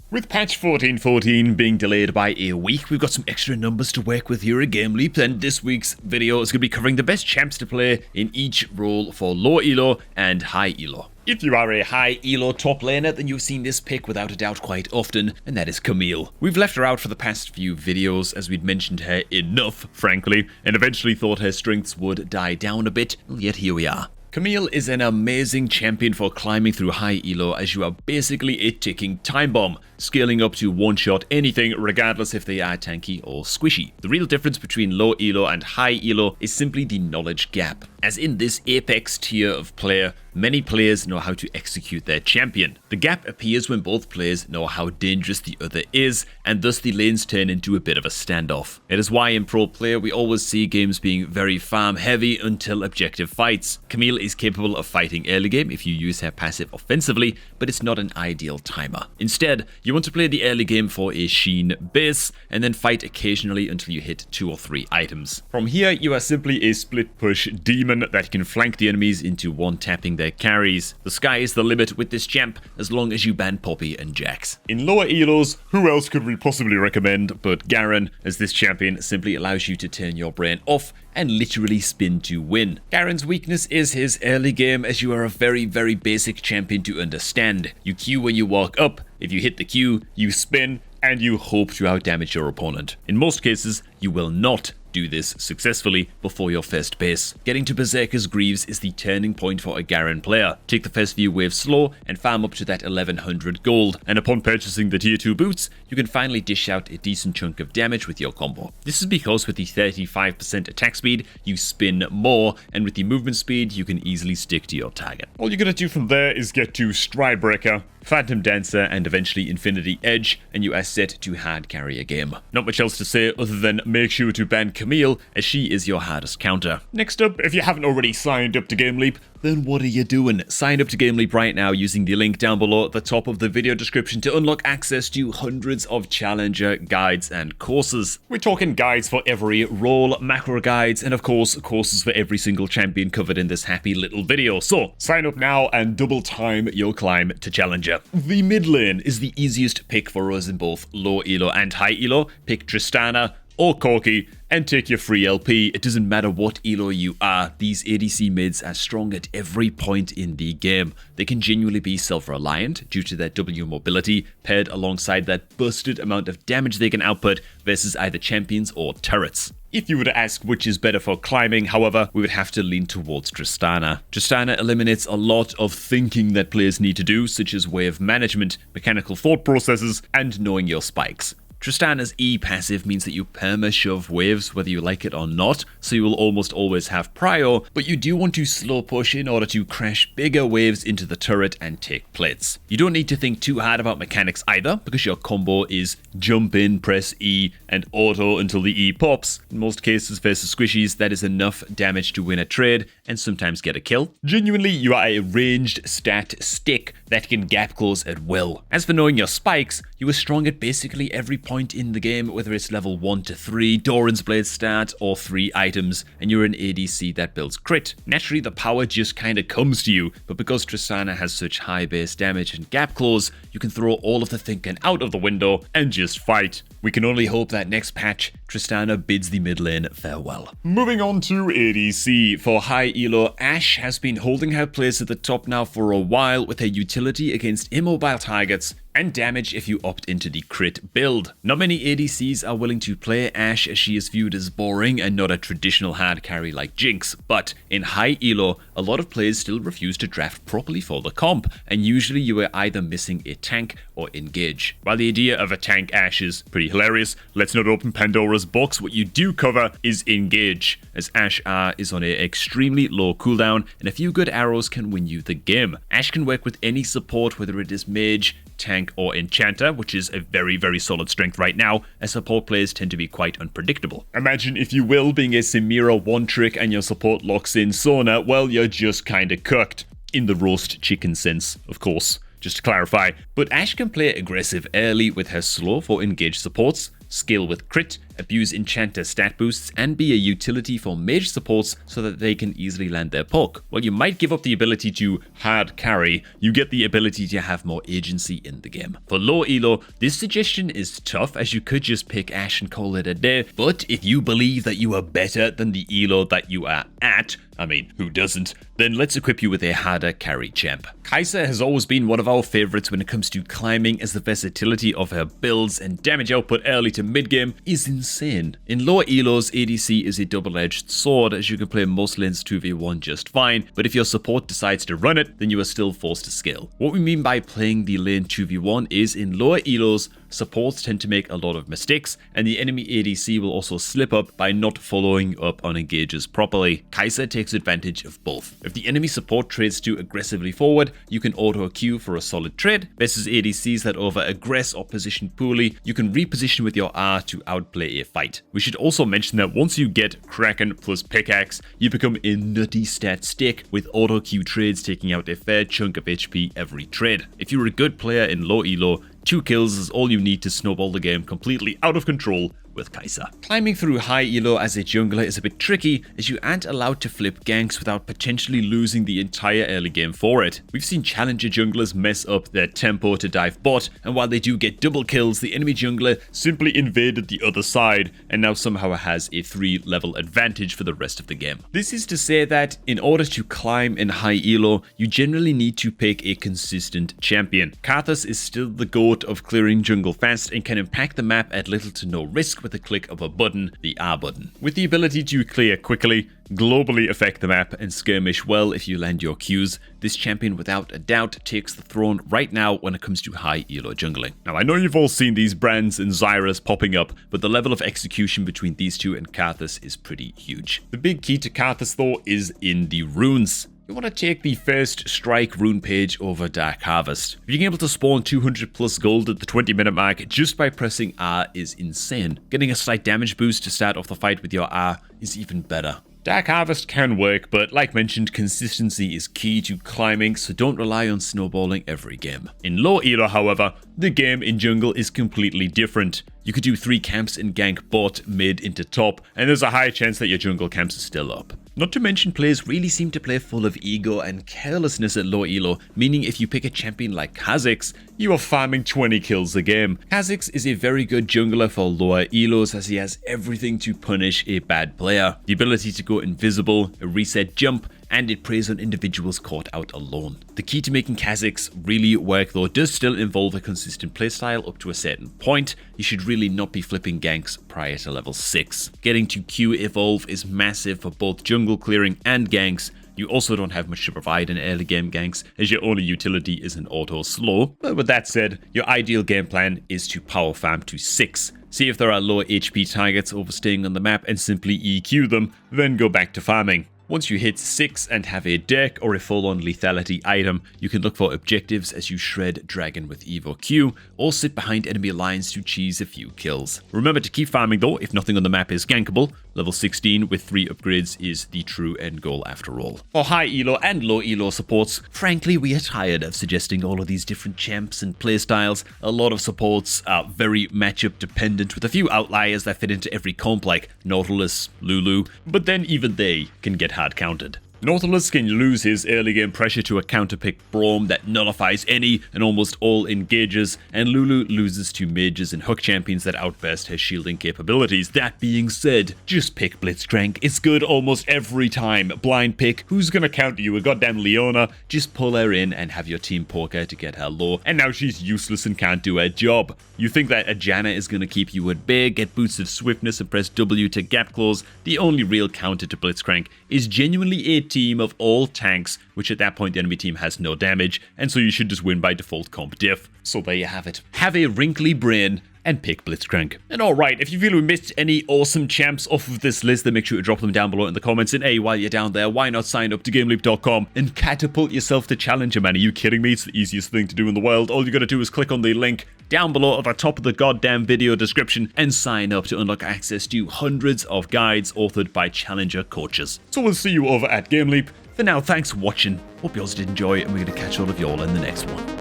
With patch 14.14 being delayed by a week, we've got some extra numbers to work with here at Gameleap, and this week's video is going to be covering the best champs to play in each role for low elo and high elo. If you are a high elo top laner, then you've seen this pick without a doubt quite often, and that is Camille. We've left her out for the past few videos as we'd mentioned her enough, frankly, and eventually thought her strengths would die down a bit, well, yet here we are. Camille is an amazing champion for climbing through high elo, as you are basically a ticking time bomb, scaling up to one-shot anything regardless if they are tanky or squishy. The real difference between low elo and high elo is simply the knowledge gap. As in this apex tier of player, many players know how to execute their champion. The gap appears when both players know how dangerous the other is, and thus the lanes turn into a bit of a standoff. It is why in pro player we always see games being very farm heavy until objective fights. Camille is capable of fighting early game if you use her passive offensively, but it's not an ideal timer. Instead, you want to play the early game for a sheen base, and then fight occasionally until you hit 2 or 3 items. From here, you are simply a split push demon that can flank the enemies into one-tapping their carries. The sky is the limit with this champ, as long as you ban Poppy and Jax. In lower elos, who else could we possibly recommend but Garen, as this champion simply allows you to turn your brain off and literally spin to win. Garen's weakness is his early game, as you are a very basic champion to understand. You Q when you walk up, if you hit the Q, you spin, and you hope to outdamage your opponent. In most cases, you will not do this successfully before your first base. Getting to Berserker's Greaves is the turning point for a Garen player. Take the first few waves slow and farm up to that 1100 gold, and upon purchasing the tier 2 boots, you can finally dish out a decent chunk of damage with your combo. This is because with the 35% attack speed, you spin more, and with the movement speed, you can easily stick to your target. All you're gonna do from there is get to Stridebreaker, Phantom Dancer, and eventually Infinity Edge, and you are set to hard carry a game. Not much else to say other than make sure to ban Camille, as she is your hardest counter. Next up, if you haven't already signed up to Gameleap, then what are you doing? Sign up to Gameleap right now using the link down below at the top of the video description to unlock access to hundreds of challenger guides and courses. We're talking guides for every role, macro guides, and of course, courses for every single champion covered in this happy little video. So, sign up now and double time your climb to challenger. The mid lane is the easiest pick for us in both low elo and high elo. Pick Tristana or Corki and take your free LP. It doesn't matter what elo you are, these ADC mids are strong at every point in the game. They can genuinely be self-reliant due to their W mobility, paired alongside that busted amount of damage they can output versus either champions or turrets. If you were to ask which is better for climbing, however, we would have to lean towards Tristana. Tristana eliminates a lot of thinking that players need to do, such as wave management, mechanical thought processes, and knowing your spikes. Tristana's E passive means that you perma-shove waves whether you like it or not, so you will almost always have prio, but you do want to slow push in order to crash bigger waves into the turret and take plates. You don't need to think too hard about mechanics either, because your combo is jump in, press E, and auto until the E pops. In most cases versus squishies, that is enough damage to win a trade and sometimes get a kill. Genuinely, you are a ranged stat stick that can gap close at will. As for knowing your spikes, you are strong at basically every point in the game, whether it's level 1 to 3, Doran's Blade start, or 3 items, and you're an ADC that builds crit. Naturally, the power just kinda comes to you, but because Tristana has such high base damage and gap close, you can throw all of the thinking out of the window and just fight. We can only hope that next patch, Tristana bids the mid lane farewell. Moving on to ADC. For high elo, Ashe has been holding her place at the top now for a while with her utility against immobile targets and damage if you opt into the crit build. Not many ADCs are willing to play Ashe, as she is viewed as boring and not a traditional hard carry like Jinx, but in high elo, a lot of players still refuse to draft properly for the comp, and usually you are either missing a tank or engage. While the idea of a tank Ashe is pretty hilarious, let's not open Pandora's box. What you do cover is engage, as Ashe R is on an extremely low cooldown, and a few good arrows can win you the game. Ashe can work with any support, whether it is mage, tank, or enchanter, which is a very solid strength right now, as support players tend to be quite unpredictable. Imagine, if you will, being a Samira one-trick and your support locks in Sona. Well, you're just kinda cooked. In the roast chicken sense, of course, just to clarify. But Ashe can play aggressive early with her slow for engaged supports, skill with crit, abuse enchanter stat boosts, and be a utility for mage supports so that they can easily land their poke. While you might give up the ability to hard carry, you get the ability to have more agency in the game. For low elo, this suggestion is tough as you could just pick Ashe and call it a day, but if you believe that you are better than the elo that you are at, I mean, who doesn't? Then let's equip you with a harder carry champ. Kai'Sa has always been one of our favorites when it comes to climbing, as the versatility of her builds and damage output early to mid game is insane. In lower elos, ADC is a double-edged sword, as you can play most lanes 2v1 just fine, but if your support decides to run it, then you are still forced to scale. What we mean by playing the lane 2v1 is in lower elos, supports tend to make a lot of mistakes, and the enemy ADC will also slip up by not following up on engages properly. Kai'Sa takes advantage of both. If the enemy support trades too aggressively forward, you can auto queue for a solid trade, versus ADCs that over aggress or position poorly, you can reposition with your R to outplay a fight. We should also mention that once you get Kraken plus pickaxe, you become a nutty stat stick, with auto queue trades taking out a fair chunk of HP every trade. If you're a good player in low elo, 2 kills is all you need to snowball the game completely out of control with Kai'Sa. Climbing through high elo as a jungler is a bit tricky, as you aren't allowed to flip ganks without potentially losing the entire early game for it. We've seen challenger junglers mess up their tempo to dive bot, and while they do get double kills, the enemy jungler simply invaded the other side and now somehow has a 3-level advantage for the rest of the game. This is to say that in order to climb in high elo, you generally need to pick a consistent champion. Karthus is still the goat of clearing jungle fast and can impact the map at little to no risk with a click of a button, the R button. With the ability to clear quickly, globally affect the map, and skirmish well if you land your Qs, this champion without a doubt takes the throne right now when it comes to high elo jungling. Now I know you've all seen these brands and Zyras popping up, but the level of execution between these two and Karthus is pretty huge. The big key to Karthus though is in the runes. You want to take the first strike rune page over Dark Harvest. Being able to spawn 200 plus gold at the 20-minute mark just by pressing R is insane. Getting a slight damage boost to start off the fight with your R is even better. Dark Harvest can work, but like mentioned, consistency is key to climbing, so don't rely on snowballing every game. In low elo, however, the game in jungle is completely different. You could do 3 camps and gank bot, mid into top, and there's a high chance that your jungle camps are still up. Not to mention, players really seem to play full of ego and carelessness at low elo, meaning if you pick a champion like Kha'Zix, you are farming 20 kills a game. Kha'Zix is a very good jungler for lower elos, as he has everything to punish a bad player. The ability to go invisible, a reset jump, and it preys on individuals caught out alone. The key to making Kha'Zix really work though does still involve a consistent playstyle up to a certain point. You should really not be flipping ganks prior to level 6. Getting to Q evolve is massive for both jungle clearing and ganks. You also don't have much to provide in early game ganks, as your only utility is an auto slow. But with that said, your ideal game plan is to power farm to 6. See if there are lower HP targets overstaying on the map and simply EQ them, then go back to farming. Once you hit 6 and have a deck or a full-on lethality item, you can look for objectives as you shred Dragon with Evo Q, or sit behind enemy lines to cheese a few kills. Remember to keep farming though if nothing on the map is gankable. Level 16 with 3 upgrades is the true end goal after all. For high elo and low elo supports, frankly we are tired of suggesting all of these different champs and playstyles. A lot of supports are very matchup dependent, with a few outliers that fit into every comp like Nautilus, Lulu, but then even they can get hard counted. Nautilus can lose his early game pressure to a counterpick Braum that nullifies any and almost all engages, and Lulu loses to mages and hook champions that outburst her shielding capabilities. That being said, just pick Blitzcrank. It's good almost every time. Blind pick, who's gonna counter you? A goddamn Leona? Just pull her in and have your team poker to get her low, and now she's useless and can't do her job. You think that a Janna is gonna keep you at bay, get boosted swiftness and press W to gap close? The only real counter to Blitzcrank is genuinely a team of all tanks, which at that point the enemy team has no damage, and so you should just win by default comp diff. So there you have it. Have a wrinkly brain and pick Blitzcrank. And alright, if you feel we missed any awesome champs off of this list, then make sure to drop them down below in the comments. And hey, while you're down there, why not sign up to Gameleap.com and catapult yourself to Challenger, man? Are you kidding me? It's the easiest thing to do in the world. All you gotta do is click on the link down below at the top of the goddamn video description and sign up to unlock access to hundreds of guides authored by Challenger coaches. So we'll see you over at Gameleap. For now, thanks for watching. Hope you all did enjoy, and we're gonna catch all of y'all in the next one.